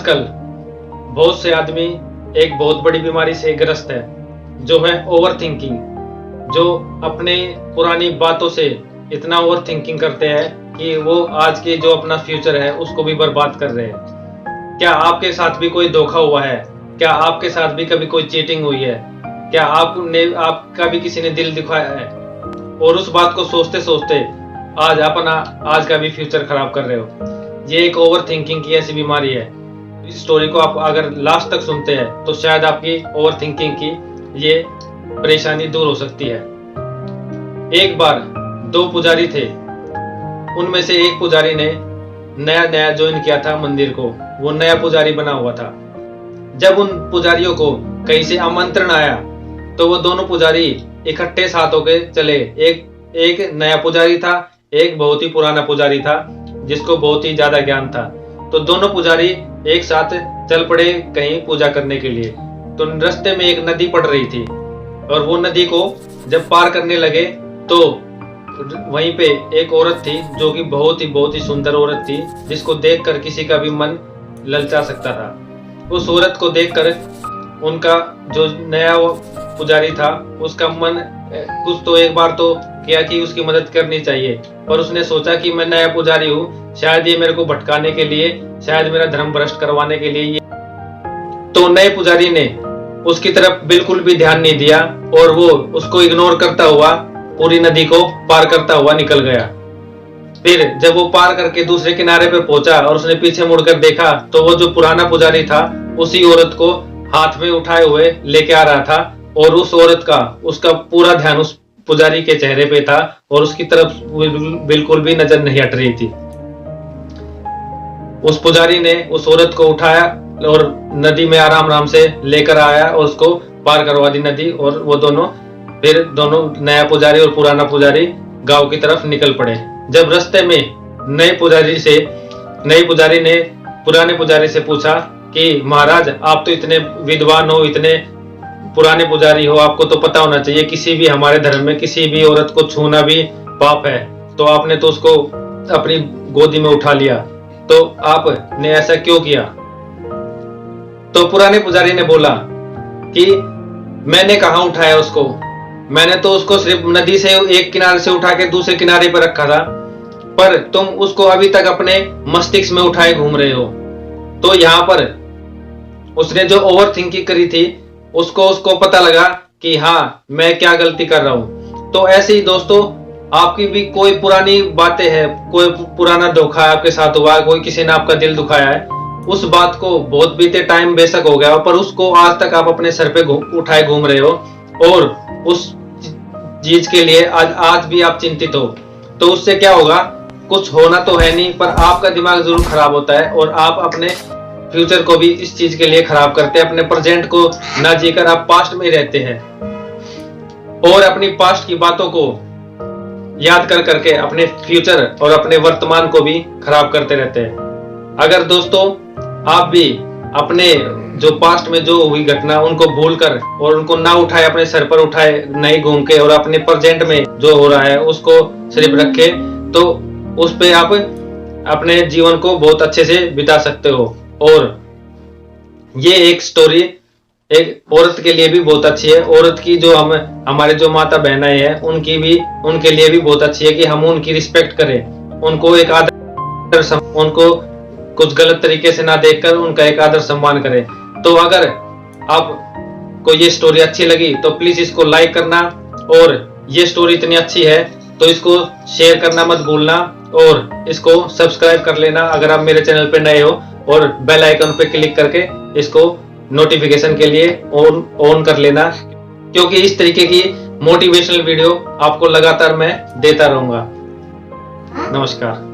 आजकल बहुत से आदमी एक बहुत बड़ी बीमारी से ग्रस्त है, जो है ओवर थिंकिंग। जो अपने पुरानी बातों से इतना ओवर थिंकिंग करते हैं कि वो आज के जो अपना फ्यूचर है उसको भी बर्बाद कर रहे हैं। क्या आपके साथ भी कोई धोखा हुआ है? क्या आपके साथ भी कभी कोई चीटिंग हुई है? क्या आपका भी किसी ने दिल दुखाया है और उस बात को सोचते सोचते आज का भी फ्यूचर खराब कर रहे हो? ये एक ओवर थिंकिंग की ऐसी बीमारी है। इस स्टोरी को आप अगर लास्ट तक सुनते हैं तो शायद आपकी ओवर थिंकिंग की ये परेशानी दूर हो सकती है। एक बार दो पुजारी थे, उनमें से एक पुजारी ने नया ज्वाइन किया था मंदिर को। वो नया पुजारी बना हुआ था। जब उन पुजारियों को कहीं से आमंत्रण आया तो वो दोनों पुजारी इकट्ठे साथ होकर चले। एक नया पुजारी था, एक बहुत ही पुराना पुजारी था जिसको बहुत ही ज्यादा ज्ञान था। तो दोनों पुजारी एक साथ चल पड़े कहीं पूजा करने के लिए। तो रास्ते में एक नदी पड़ रही थी और वो नदी को जब पार करने लगे तो वहीं पे एक औरत थी जो कि बहुत ही सुंदर औरत थी, जिसको देखकर किसी का भी मन ललचा सकता था। उस औरत को देखकर उनका जो नया पुजारी था उसका मन कुछ तो एक बार तो किया कि उसकी मदद करनी चाहिए, पर उसने सोचा कि मैं नया पुजारी हूँ, शायद ये मेरे को भटकाने के लिए, शायद मेरा धर्म भ्रष्ट करवाने के लिए। तो नए पुजारी ने उसकी तरफ बिल्कुल भी ध्यान नहीं दिया और वो उसको इग्नोर करता हुआ पूरी नदी को पार करता हुआ निकल गया। फिर जब वो पार करके दूसरे किनारे पे पहुंचा और उसने पीछे मुड़कर देखा तो वो जो पुराना पुजारी था उसी औरत को हाथ में उठाए हुए लेके आ रहा था और उस औरत का उसका पूरा ध्यान उस पुजारी के चेहरे पे था और उसकी तरफ बिल्कुल भी नजर नहीं हट रही थी। उस पुजारी ने उस औरत को उठाया और नदी में आराम से लेकर आया और उसको पार करवा दी नदी। और वो फिर दोनों नया पुजारी और पुराना पुजारी गांव की तरफ निकल पड़े। जब रास्ते में नए पुजारी ने पुराने पुजारी से पूछा कि महाराज, आप तो इतने विद्वान हो, इतने पुराने पुजारी हो, आपको तो पता होना चाहिए किसी भी हमारे धर्म में किसी भी औरत को छूना भी पाप है, तो आपने तो उसको अपनी गोदी में उठा लिया, तो आपने ऐसा क्यों किया? तो पुराने पुजारी ने बोला कि मैंने कहाँ उठाया उसको, मैंने तो उसको सिर्फ नदी से एक किनारे से उठा के दूसरे किनारे पर रखा था, पर तुम उसको अभी तक अपने मस्तिष्क में उठाए घूम रहे हो। तो यहाँ पर उसने जो ओवर थिंकिंग करी थी उसको पता लगा कि हाँ, मैं क्या गलती कर रहा हूं। तो ऐसे ही दोस्तों, आपकी भी कोई पुरानी बातें हैं, कोई पुराना धोखा आपके साथ हुआ, कोई किसी ने आपका दिल दुखाया है, उस बात को बहुत बीते टाइम बेशक हो गया पर उसको आज तक आप अपने सर पे उठाए घूम रहे हो और उस चीज के लिए आज भी आप चिंतित हो। तो उससे क्या होगा? कुछ होना तो है नहीं, पर आपका दिमाग जरूर खराब होता है और आप अपने फ्यूचर को भी इस चीज के लिए खराब करते हैं। अपने प्रेजेंट को ना जीकर आप पास्ट में ही रहते हैं और अपनी पास्ट की बातों को याद करके अपने फ्यूचर और अपने वर्तमान को भी खराब करते रहते हैं। अगर दोस्तों आप भी अपने जो पास्ट में जो हुई घटना उनको भूलकर और उनको ना उठाए, अपने सर पर उठाए नहीं घूम के, और अपने प्रेजेंट में जो हो रहा है उसको सिर्फ रखे, तो उस पे आप अपने जीवन को बहुत अच्छे से बिता सकते हो। और ये एक स्टोरी एक औरत के लिए भी बहुत अच्छी है। औरत की जो हमारे जो माता बहनाएं हैं उनके लिए भी बहुत अच्छी है कि हम उनकी रिस्पेक्ट करें, उनको एक आदर, उनको कुछ गलत तरीके से ना देखकर उनका एक आदर सम्मान करें। तो अगर आपको ये स्टोरी अच्छी लगी तो प्लीज इसको लाइक करना, और ये स्टोरी इतनी अच्छी है तो इसको शेयर करना मत भूलना और इसको सब्सक्राइब कर लेना अगर आप मेरे चैनल पे नए हो, और बेल आइकन पे क्लिक करके इसको नोटिफिकेशन के लिए ऑन कर लेना, क्योंकि इस तरीके की मोटिवेशनल वीडियो आपको लगातार मैं देता रहूंगा। नमस्कार।